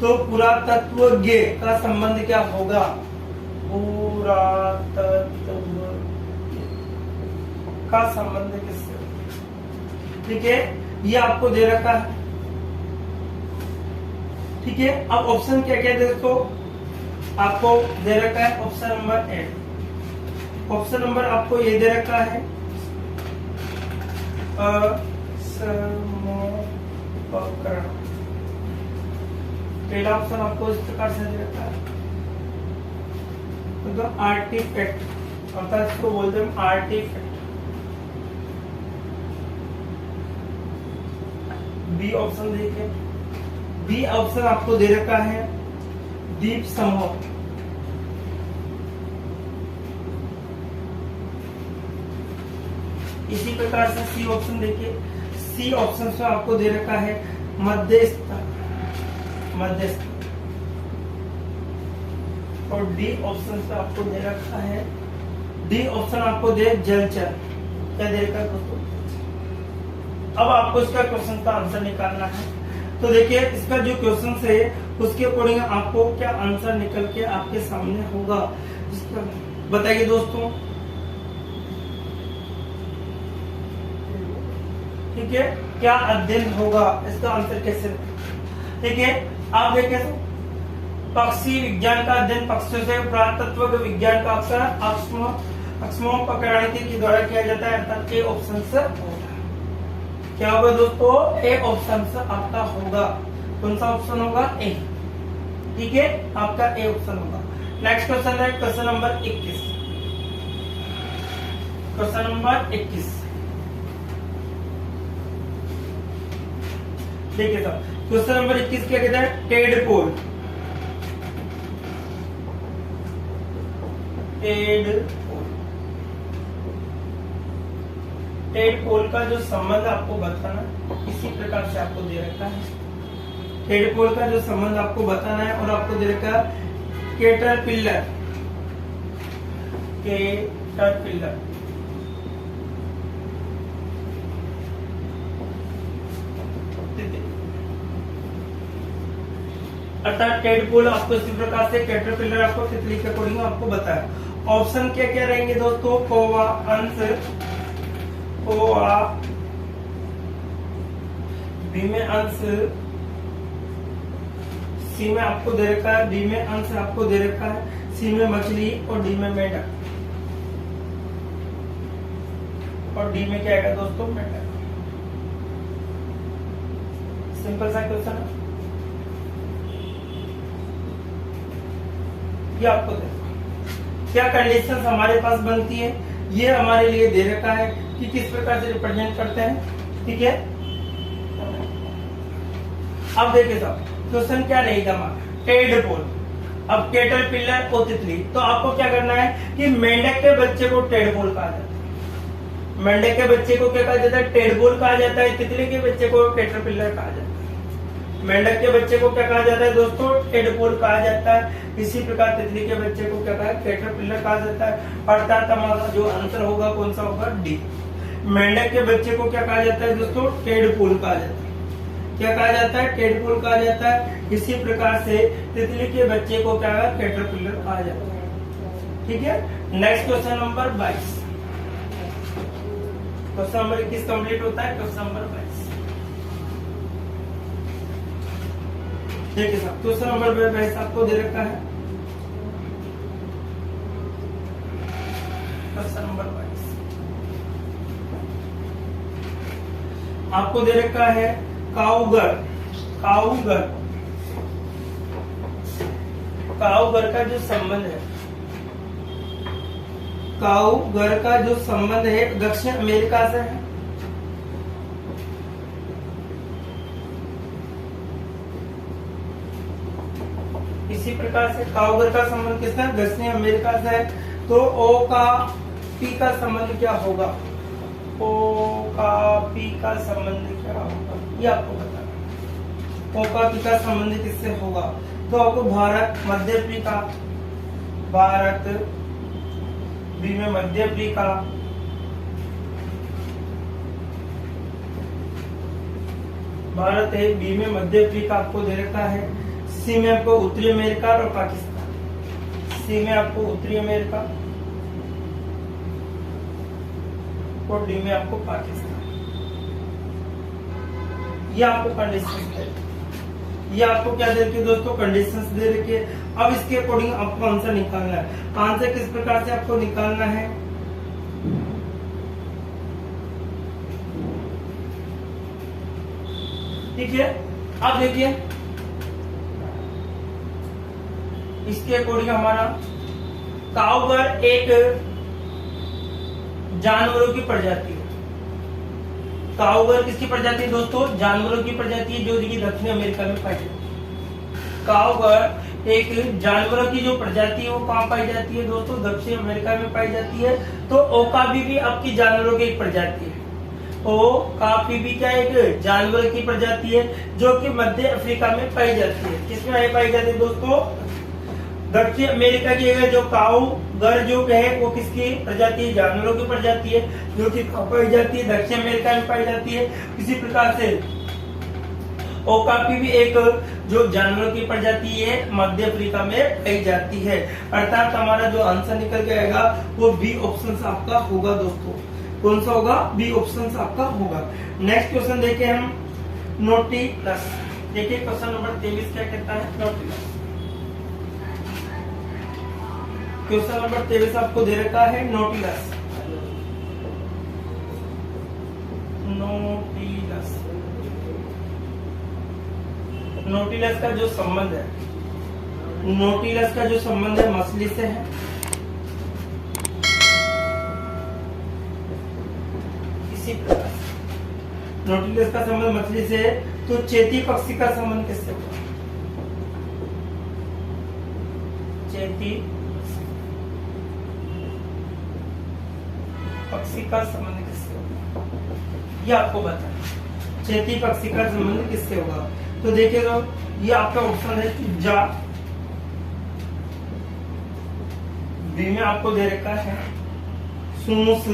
Speaker 1: तो पुरातत्वज्ञ का संबंध क्या होगा, पुरातत्व का संबंध किससे, ठीक है, ये आपको दे रखा है। ठीक है, अब ऑप्शन क्या क्या दोस्तों आपको दे रखा है, ऑप्शन नंबर 8, ऑप्शन नंबर आपको ये दे रखा है पहला ऑप्शन आपको इस प्रकार से दे रखा है, तो आर्टिफैक्ट, अर्थात इसको बोलते हैं आर्टिफैक्ट। बी ऑप्शन देखिए, बी ऑप्शन आपको दे रखा है द्वीप समूह। इसी प्रकार से सी ऑप्शन देखिए, सी ऑप्शन से आपको दे रखा है मध्यस्थ, मध्यस्थ, और डी ऑप्शन से आपको दे रखा है, डी ऑप्शन आपको दे जलचर, क्या दे रखा है दोस्तों। अब आपको इसका क्वेश्चन का आंसर निकालना है। तो देखिए इसका जो क्वेश्चन है उसके अकॉर्डिंग आपको क्या आंसर निकल के आपके सामने होगा, बताइए दोस्तों। ठीक है, क्या अध्ययन होगा, इसका आंसर कैसे, ठीक है। आप देखिए पक्षी विज्ञान का अध्ययन पक्षियों से पुरातत्व विज्ञान का अक्सर अक्षमों पकड़ने के द्वारा किया जाता है, अर्थात ए ऑप्शन से क्या होगा दोस्तों, ए ऑप्शन से आपका होगा। कौन सा ऑप्शन होगा, ए। ठीक है, आपका ए ऑप्शन होगा। नेक्स्ट क्वेश्चन है क्वेश्चन नंबर 21। क्वेश्चन नंबर 21 देखिए साहब, क्वेश्चन नंबर 21 क्या कहता है, टेडपोल। टेडपोल का जो संबंध आपको बताना इसी प्रकार से आपको दे रखा है। टेडपोल का जो संबंध आपको बताना है और आपको दे रखा है कैटरपिलर। अर्थात टेडपोल आपको इसी प्रकार से, कैटरपिलर आपको तितली के अकॉर्डिंग आपको बताया। ऑप्शन क्या क्या रहेंगे दोस्तों, कौवा, हंस, कौवा, बी में अंश, सी में आपको दे रखा है, बी में अंश आपको दे रखा है, सी में मछली और डी में मेंढक। और डी में क्या आएगा दोस्तों, मेंढक। सिंपल सा क्वेश्चन है, ये आपको दे क्या कंडीशंस हमारे पास बनती है, ये हमारे लिए दे रखा है कि किस प्रकार से रिप्रेजेंट करते हैं। ठीक है, अब देखिए साहब क्वेश्चन क्या रहेगा हमारा, टेडपोल। अब कैटरपिलर और तितली, तो आपको क्या करना है कि मेंढक के बच्चे को टेडपोल कहा जाता है, मेंढक के बच्चे को क्या कहा जाता है, टेडपोल कहा जाता है, तितली के बच्चे को कैटरपिलर कहा जाता है। मेंढक के बच्चे को क्या कहा जाता है दोस्तों, टेडपोल कहा जाता है। इसी प्रकार तितली के बच्चे को क्या कहा है, कैटरपिलर कहा जाता है। अर्थात हमारा जो आंसर होगा कौन सा होगा, डी। मेंढक के बच्चे को क्या कहा जाता है दोस्तों, टेडपोल कहा जाता है। क्या कहा जाता है, टेडपोल कहा जाता है। इसी प्रकार से तितली के बच्चे को क्या है, कैटरपिलर कहा जाता है। ठीक है, next question number 22। Question number 21 complete होता है, क्वेश्चन नंबर 22 देखिए साहब, क्वेश्चन नंबर 22 आपको दे रखा है, क्वेश्चन नंबर 22 आपको दे रखा है, काउगर। काउगर का जो संबंध है, काउगर का जो संबंध है दक्षिण अमेरिका से है। इसी प्रकार से काउगर का संबंध किसका है, दक्षिण अमेरिका से है। तो ओ का पी का संबंध क्या होगा, ओ का पी का संबंध क्या होगा, ये आपको बताना। ओ का पी का संबंध किससे होगा, तो आपको भारत, मध्य अफ्रीका, भारत, बी में मध्य अफ्रीका, भारत है, बी में मध्य अफ्रीका आपको दे रखा है, सी में आपको उत्तरी अमेरिका और पाकिस्तान, सी में आपको उत्तरी अमेरिका और डी में आपको पाकिस्तान। ये आपको कंडीशंस दे, ये आपको क्या दे रखी दोस्तों, कंडीशंस दे रखी है। अब इसके अकॉर्डिंग आपको आंसर निकालना है। आंसर किस प्रकार से आपको निकालना है, ठीक है। अब देखिए इसके अकॉर्डिंग हमारा काउगर एक जानवरों की प्रजाति है। काउगर किसकी प्रजाति है दोस्तों, जानवरों की प्रजाति है, जो कि दक्षिण अमेरिका में पाई जाती है। काउगर एक जानवरों की जो प्रजाति है वो कहाँ पाई जाती है दोस्तों, दक्षिण अमेरिका में पाई जाती है। तो ओकापी भी आपकी जानवरों की एक प्रजाति है। ओकापी भी क्या एक जानवर की प्रजाति है जो कि मध्य अफ्रीका में पाई जाती है। किसमें पाई जाती है दोस्तों, दक्षिण अमेरिका की। अगर जो काउगर जो है वो किसकी प्रजाति है, जानवरों की प्रजाति है, जो कि पाई जाती है दक्षिण अमेरिका में पाई जाती है। इसी प्रकार से ओकापी भी एक जो जानवरों की प्रजाति है मध्य अफ्रीका में पाई जाती है। अर्थात हमारा जो आंसर निकल के आएगा वो बी ऑप्शन आपका होगा दोस्तों। कौन सा होगा, बी ऑप्शन आपका होगा। नेक्स्ट क्वेश्चन देखें हम, नोटिलस। देखिए क्वेश्चन नंबर 23 क्या कहता है, नोटिलस। क्वेश्चन नंबर 23 आपको दे रखा है नोटिलस। नोटिलस का जो संबंध है, नोटिलस का जो संबंध है मछली से है। इसी प्रकार नोटिलस का संबंध मछली से है, तो चेती पक्षी का संबंध किससे होगा? चेती पक्षी का संबंध किससे होगा, ये आपको बताना। चेती पक्षी का संबंध किससे होगा? तो देखिए तो ये आपका ऑप्शन है जा। बी में आपको दे रखा है सूस।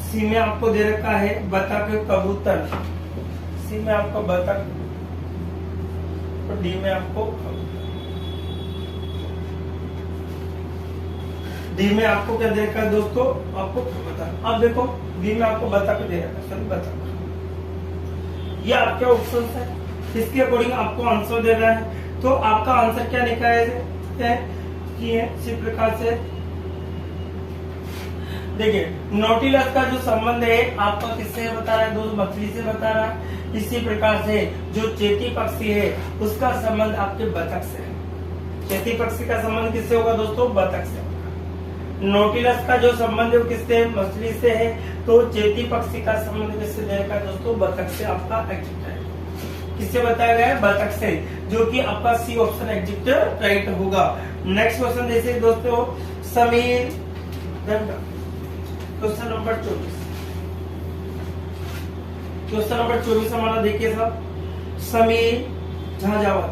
Speaker 1: सी में आपको दे रखा है बतख कबूतर। सी में आपको बतख और डी में आपको डी में आपको क्या दे रखा है दोस्तों? आपको बतख। अब देखो डी में आपको बतख दे रखा है, सॉरी बतख। ये आपके ऑप्शन है, इसके अकॉर्डिंग आपको आंसर दे रहा है। तो आपका आंसर क्या निकाला है कि इसी प्रकार से देखिए नोटिलस का जो संबंध है आपका किससे बता रहा है दोस्तों? मछली से बता रहा है। इसी प्रकार से जो चेती पक्षी है उसका संबंध आपके बतख से है। चेती पक्षी का संबंध किससे होगा दोस्तों? बतख से। नोटिलस का जो संबंध है वो किससे है? मछली से है। तो चेती पक्षी का संबंध किससे देगा दोस्तों? बतख से आपका एग्जिट है। किससे बताया गया है? बतख से, जो कि आपका सी ऑप्शन एग्जिट राइट होगा। नेक्स्ट क्वेश्चन देखिए दोस्तों, Sameer question number 24। Question number 24 हमारा देखिए साहब, समीर झांझावत।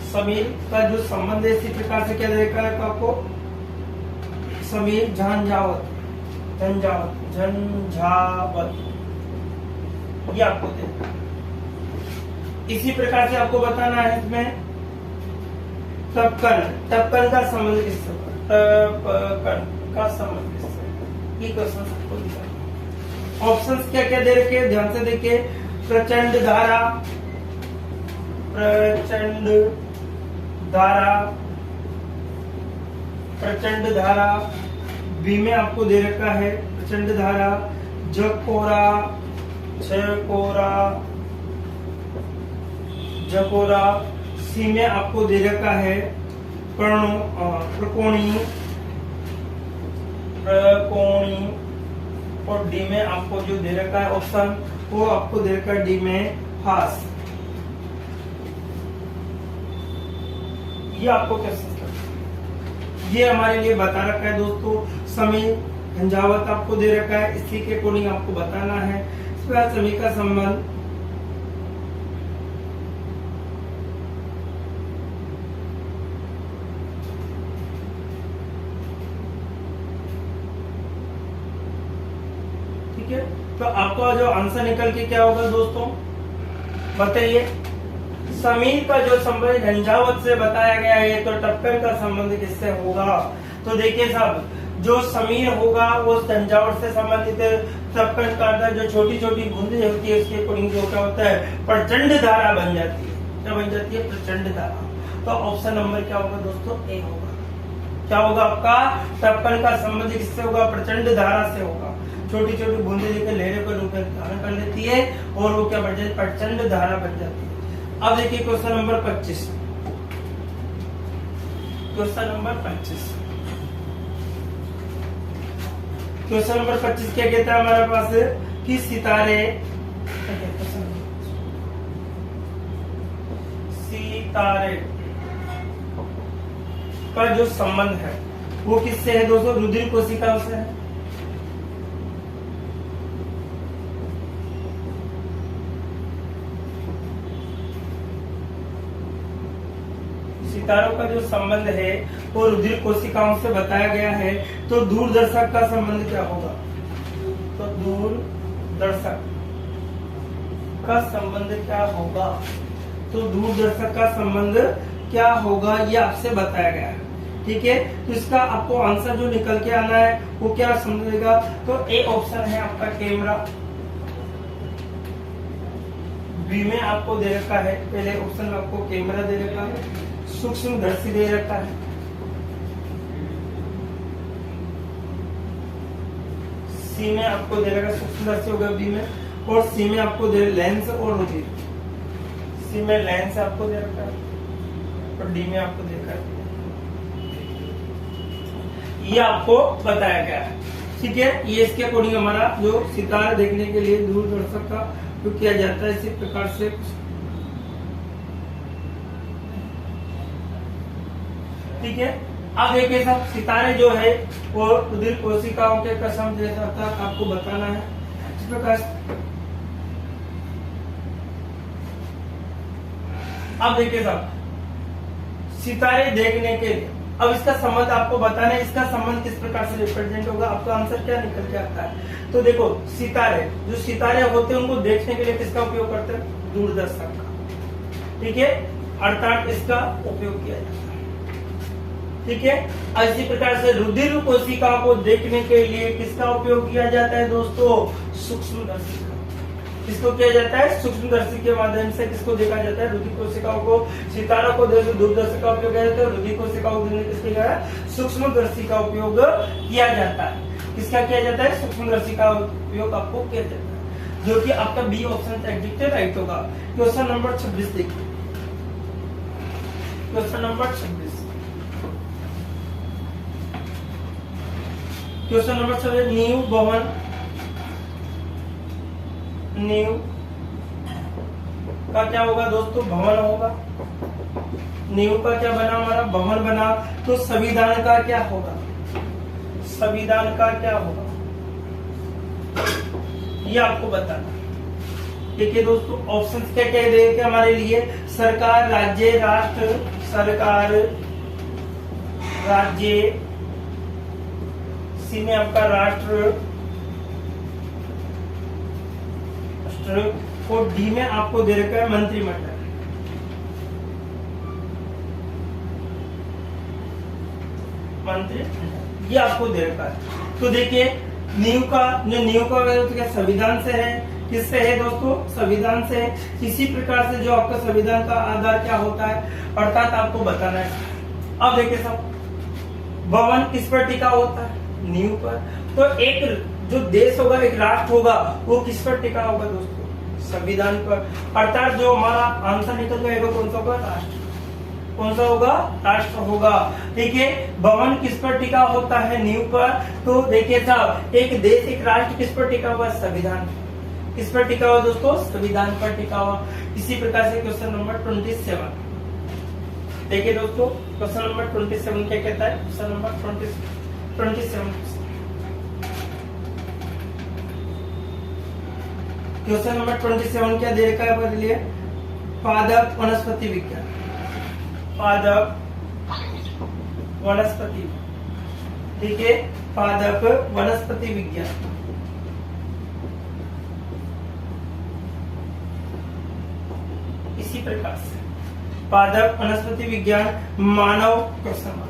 Speaker 1: समीर का जो संबंध है इसी प्रकार से क्या देखा है आपको? समीर झंझावत, ये आपको देखना। इसी प्रकार से आपको बताना है इसमें टपकन का संबंध किससे होगा? टपकन का संबंध किससे? ये क्वेश्चन आपको दिखाना। ऑप्शंस क्या क्या दे रखे ध्यान से देखिए। प्रचंड धारा, प्रचंड धारा। बी में आपको दे रखा है प्रचंड धारा, झकोरा। सी में आपको दे रखा है प्रकोणी। और डी में आपको जो दे रखा है ऑप्शन वो आपको दे रखा है डी में हास। ये आपको कैसे ये हमारे लिए बता रखा है दोस्तों। समीर झंझावत आपको दे रखा है, इसी के अकॉर्डिंग आपको बताना है। इसके बाद समी का संबंध ठीक है। तो आपका जो आंसर निकल के क्या होगा दोस्तों बताइए? समीर का जो संबंध झंझावत से बताया गया है, तो टपकन का संबंध किससे होगा? तो देखिए साहब, जो समीर होगा वो झंझावत से संबंधित है। टपकन का जो छोटी छोटी बूंदें होती है उसके अकॉर्डिंग जो क्या होता है? प्रचंड धारा बन जाती है। क्या बन जाती है? प्रचंड धारा। तो ऑप्शन नंबर क्या होगा दोस्तों? ए होगा। क्या होगा आपका? टपकन का संबंध किससे होगा? प्रचंड धारा से होगा। छोटी छोटी बूंदें लेकर लहरों को रूप धारण कर लेती है और वो क्या बन जाती है? प्रचंड धारा बन जाती है। अब देखिए क्वेश्चन नंबर 25। क्वेश्चन नंबर 25 क्या कहता है हमारे पास कि सितारे का जो संबंध है वो किससे है दोस्तों? रुधिर कोशिकाओं से है। सितारों का जो संबंध है वो रुधिर कोशिकाओं से बताया गया है। तो दूरदर्शक का संबंध क्या होगा? तो दूरदर्शक का संबंध क्या होगा? ये आपसे बताया गया है। ठीक है। तो इसका आपको आंसर जो निकल के आना है वो क्या समझेगा, तो ए ऑप्शन है आपका कैमरा। बी में आपको दे रखा है, पहले ऑप्शन में आपको कैमरा दे रखा है, सूक्ष्मदर्शी दे रखा है, सी में आपको दे रखा है सूक्ष्मदर्शी होगा बी में, और सी में आपको दे लेंस और रुधिर, सी में लेंस आपको दे रखा है और डी में आपको दे रखा है, ये आपको बताया गया है, ठीक है। ये इसके अकॉर्डिंग हमारा जो सितारे देखने के लिए दूरदर्शक का तो किया जाता है इसी प्रकार से। ठीक है, अब देखिए साहब सितारे जो है वो रुधिर कोशिकाओं के कसम जैसा आपको बताना है इस प्रकार। अब देखिए साहब सितारे देखने के लिए, अब इसका संबंध आपको बताना है, इसका संबंध किस प्रकार से रिप्रेजेंट होगा, आपका आंसर क्या निकल के आता है। तो देखो सितारे, जो सितारे होते हैं उनको देखने के लिए किसका उपयोग करते हैं, दूरदर्शक का, ठीक है, अर्थात इसका उपयोग किया जाता है, ठीक है। इसी प्रकार से रुधिर कोशिका को देखने के लिए किसका उपयोग किया जाता है दोस्तों, सूक्ष्मदर्शी का। किसको किया जाता है, सूक्ष्मदर्शी के माध्यम से किसको देखा जाता है, रुधिर कोशिकाओं को। सितारा को दूरदर्शक का उपयोग किया जाता है, रुधिर कोशिकाओं को किसके सूक्ष्मदर्शी का उपयोग किया जाता है। किसका किया जाता है, सूक्ष्मदर्शी का उपयोग आपको किया जाता है, जो कि आपका बी ऑप्शन एग्जैक्ट राइट होगा। क्वेश्चन नंबर 26 देखिए, क्वेश्चन नंबर 26, क्वेश्चन नंबर 26, नींव भवन, नींव का क्या होगा दोस्तों, भवन होगा। नींव का क्या बना हमारा, भवन बना। तो संविधान का क्या होगा, संविधान का क्या होगा, ये आपको बताना। देखिए दोस्तों ऑप्शन क्या क्या दे के हमारे लिए, सरकार, राज्य, राष्ट्र, सरकार, राज्य, सी में आपका राष्ट्र, और डी में आपको दे रखा है मंत्रिमंडल। मंत्रिमंडल ये आपको दे रखा है। तो देखिए नींव का, जो नींव का तो क्या संविधान से है, किससे है दोस्तों, संविधान से है। इसी प्रकार से जो आपका संविधान का आधार क्या होता है, अर्थात आपको बताना है। अब देखिए साहब भवन किस पर टिका होता है, नींव पर। तो एक जो देश होगा, एक राष्ट्र होगा, वो किस पर टिका होगा दोस्तों, संविधान पर। अर्थात जो हमारा आंसर निकल जाएगा कौन सा होगा, राष्ट्र। कौन सा होगा, राष्ट्र होगा, ठीक है। भवन किस पर टिका होता है, नींव पर। तो देखिए साहब एक देश, एक राष्ट्र किस पर टिका हुआ, संविधान। किस पर टिका हुआ दोस्तों, संविधान पर टिका हुआ। इसी प्रकार से क्वेश्चन नंबर 27 देखिए दोस्तों, क्वेश्चन नंबर 27 क्या कहता है, क्वेश्चन नंबर 27 क्वेश्चन नंबर 27 क्या दे रखा है हमारे लिए, पादप वनस्पति विज्ञान, पादप वनस्पति, ठीक है, पादप वनस्पति विज्ञान। इसी प्रकार से पादप वनस्पति विज्ञान, मानव क्वेश्चन,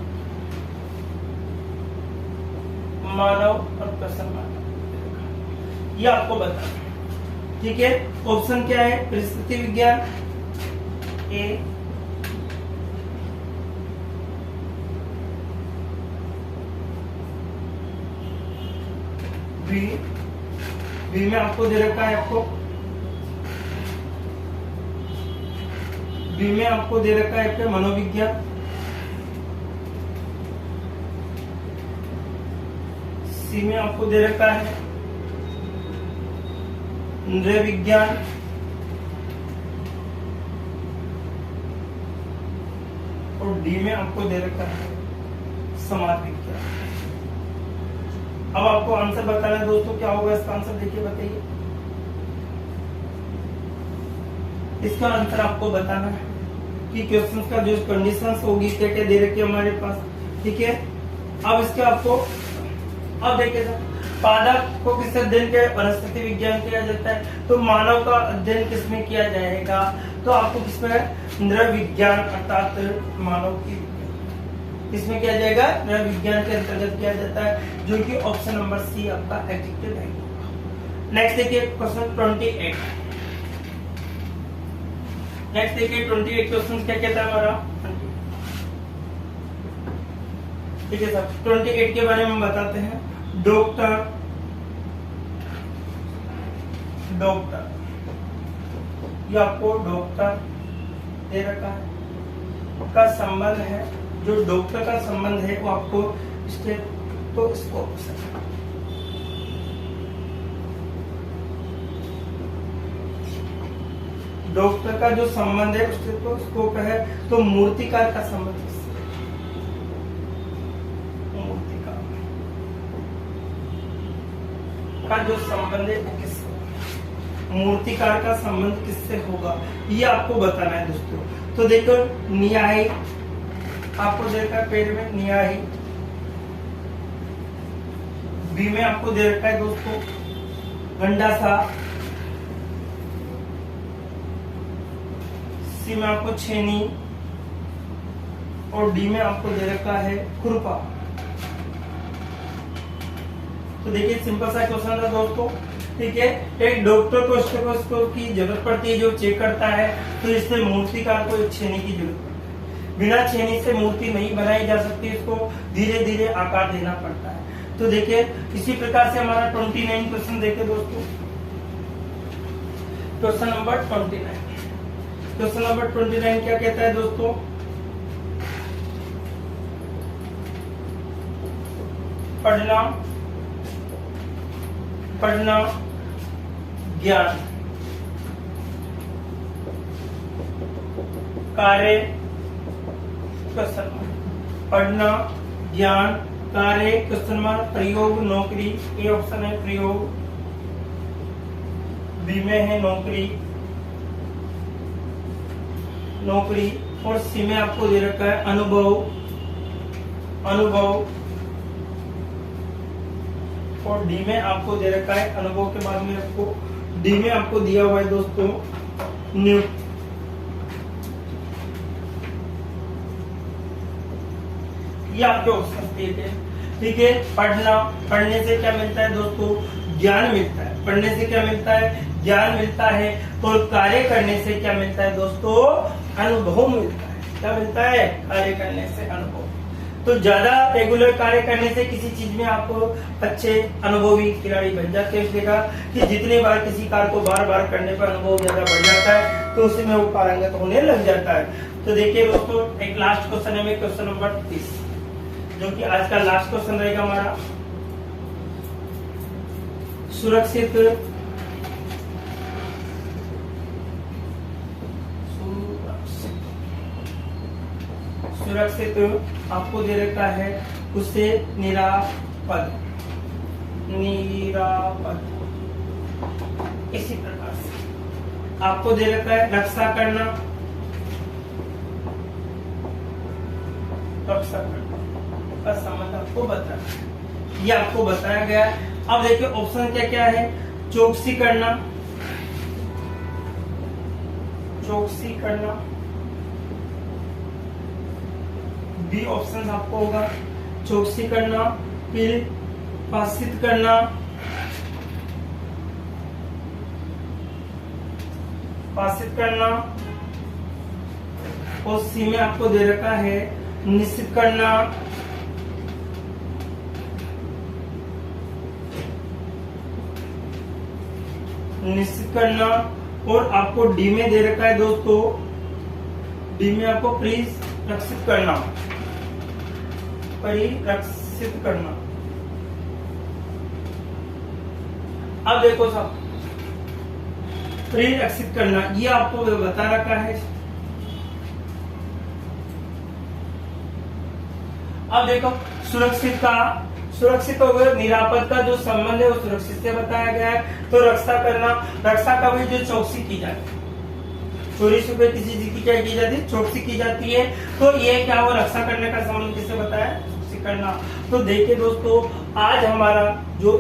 Speaker 1: मानव और क्वेश्चन, ये आपको बताना, ठीक है। ऑप्शन क्या है, परिस्थिति विज्ञान ए, बी, बी में आपको दे रखा है, आपको बी में आपको दे रखा है आपके मनोविज्ञान, सी में आपको दे रखा है नृ विज्ञान, और डी में आपको दे रखा है समाज विज्ञान। अब आपको आंसर बताना है दोस्तों, क्या होगा इसका आंसर, देखिए बताइए। इसका आंसर आपको बताना है कि क्वेश्चन का जो कंडीशंस होगी क्या क्या दे रखी है हमारे पास, ठीक है। अब इसके आपको, अब देखिए पादप को किस अध्ययन के, वनस्पति विज्ञान किया जाता है। तो मानव का अध्ययन किसमें किया जाएगा, तो आपको किसमें, नृ विज्ञान अर्थात मानव की, इसमें किया जाएगा, नर विज्ञान के अंतर्गत किया जाता है, जो कि ऑप्शन नंबर सी आपका एडजेक्टिव है। नेक्स्ट देखिए क्वेश्चन 28। नेक्स्ट देखिए 28 क्वेश्चन क्या कहता है हमारा, ठीक है सर। 28 के बारे में बताते हैं। डॉक्टर, डॉक्टर, ये आपको डॉक्टर दे रखा है का संबंध है, जो डॉक्टर का संबंध है वो आपको स्टेथोस्कोप से, डॉक्टर का जो संबंध है स्टेथोस्कोप है, तो मूर्तिकार का संबंध किससे, मूर्तिकार का जो संबंध है वो किससे, मूर्तिकार का संबंध किससे होगा, ये आपको बताना है दोस्तों। तो देखो न्यायी आपको दे रखा है, पेड़ में न्यायी, बी में आपको दे रखा है दोस्तों गंडासा, सी में आपको छेनी, और डी में आपको दे रखा है खुरपा। तो देखिए सिंपल सा क्वेश्चन था दोस्तों, ठीक है। एक डॉक्टर को स्टेथोस्कोप की जरूरत पड़ती है जो चेक करता है, तो इससे मूर्तिकार को एक छेनी की जरूरत पड़ती है। बिना छेनी से मूर्ति नहीं बनाई जा सकती, इसको धीरे धीरे आकार देना पड़ता है। तो देखिए इसी प्रकार से हमारा 29 क्वेश्चन देखे दोस्तों। क्वेश्चन नंबर 29, क्वेश्चन नंबर 29 क्या कहता है दोस्तों, पढ़ना, पढ़ना ज्ञान, कार्य, क्वेश्चन मार्क, पढ़ना ज्ञान कार्य क्वेश्चन मार्क, प्रयोग नौकरी, ए ऑप्शन है प्रयोग, बी में है नौकरी, नौकरी, और सी में आपको दे रखा है अनुभव, अनुभव, और डी में आपको दे रखा है अनुभव के बाद में आपको डी में आपको दिया हुआ है दोस्तों नियुक्त। ये आपके ऑप्शन दिए थे, ठीक है। पढ़ना, पढ़ने से क्या मिलता है दोस्तों, ज्ञान मिलता है। पढ़ने से क्या मिलता है, ज्ञान मिलता है। और कार्य करने से क्या मिलता है दोस्तों, अनुभव मिलता है। क्या मिलता है, कार्य करने से अनुभव। तो ज्यादा रेगुलर कार्य करने से किसी चीज में आप अच्छे अनुभवी खिलाड़ी बन जाते हैं। देखा कि जितने बार किसी कार्य को बार बार करने पर अनुभव ज्यादा बढ़ जाता है, तो उसी में वो पारंगत होने लग जाता है। तो देखिए दोस्तों एक लास्ट क्वेश्चन है, क्वेश्चन नंबर 30, जो कि आज का लास्ट क्वेश्चन रहेगा हमारा। सुरक्षित, सुरक्षित आपको दे रखा है, उससे निरापद, निरापद। इसी प्रकार से आपको दे रखा है रक्षा करना, रक्षा करना का संबंध आपको बताना, ये आपको बताया गया है। अब देखिए ऑप्शन क्या क्या है, चौकसी करना, चौकसी करना, बी ऑप्शन आपको होगा चौकसी करना, फिर पासित करना, पासित करना, और सी में आपको दे रखा है निश्चित करना, निश्चित करना, और आपको डी में दे रखा है दोस्तों, डी में आपको परिरक्षित करना, परिरक्षित करना। अब देखो साहब, परिरक्षित करना ये आपको बता रखा है। अब देखो सुरक्षित का, सुरक्षित और निरापद का जो संबंध है वो सुरक्षित से बताया गया है। तो रक्षा करना, रक्षा का भी जो चौकसी की जाती है, चोरी छुपे किसी चीज की क्या की जाती है, चौकसी की जाती है। तो ये क्या वो रक्षा करने का संबंध किससे बताया, चौकसी करना। तो देखिए दोस्तों आज हमारा जो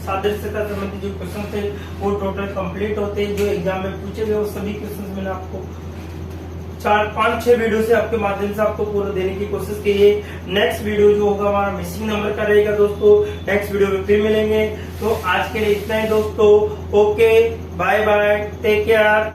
Speaker 1: सादृश्यता संबंधी जो क्वेश्चन थे वो टोटल कंप्लीट होते हैं। जो एग्जाम में पूछे गए वो सभी क्वेश्चन मैंने आपको 4-5-6 वीडियो से आपके माध्यम से आपको पूरा देने की कोशिश की है। नेक्स्ट वीडियो जो होगा हमारा मिसिंग नंबर का रहेगा दोस्तों। नेक्स्ट वीडियो में फिर मिलेंगे। तो आज के लिए इतना ही दोस्तों। Okay, bye bye, take care.